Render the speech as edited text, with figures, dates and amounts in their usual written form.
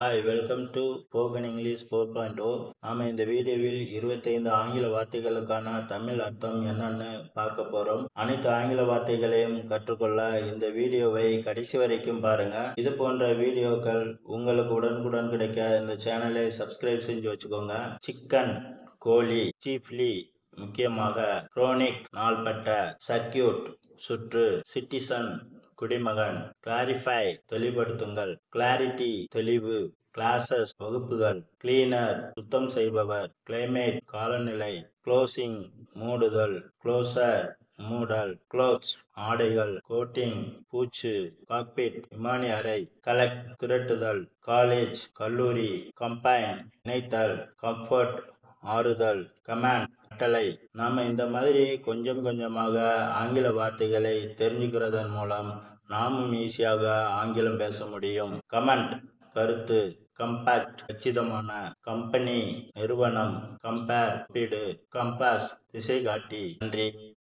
Hi, welcome to Spoken English 4.0. நாம இந்த வீடியோவில் 25 ஆங்கில வார்த்தைகளுக்கான தமிழ் அர்த்தம் என்னன்னு பார்க்க போறோம். அனைத்து ஆங்கில வார்த்தைகளையும் கற்றுக்கொள்ள இந்த வீடியோவை கடைசி வரைக்கும் பாருங்க. இது போன்ற வீடியோக்கள் உங்களுக்கு உடனுக்குடன் கிடைக்க இந்த சேனலை சப்ஸ்கிரைப் செஞ்சு வச்சுக்கோங்க. சிக்கன் கோழி, சீஃப்லி முக்கியமாக, குரோனிக் நாள்பட்ட, சர்க்கியூட் சுற்று, சிட்டிசன் குடிமகன், கிளாரிஃபை தெளிவுபடுத்துங்கள், கிளாரிட்டி தெளிவு, கிளாஸஸ் வகுப்புகள், கிளீனர் சுத்தம் செய்பவர், கிளைமேட் காலநிலை, க்ளோசிங் மூடுதல், க்ளோசர் மூடல், க்ளோத்ஸ் ஆடைகள், கோட்டிங் பூச்சு, காக்பிட் விமானி அறை, கலெக்ட் திரட்டுதல், காலேஜ் கல்லூரி, கம்பைன் இணைத்தல், கம்ஃபர்ட் ஆறுதல், கமாண்ட் கட்டளை. நாம இந்த மாதிரி கொஞ்சம் கொஞ்சமாக ஆங்கில வார்த்தைகளை தெரிஞ்சுக்கிறதன் மூலம் நாமும் ஈஸியாக ஆங்கிலம் பேச முடியும். கமெண்ட் கருத்து, கம்பாக்ட் கச்சிதமான, கம்பெனி நிறுவனம், கம்பேர் ஒப்பீடு, கம்பாஸ் திசை காட்டி. நன்றி.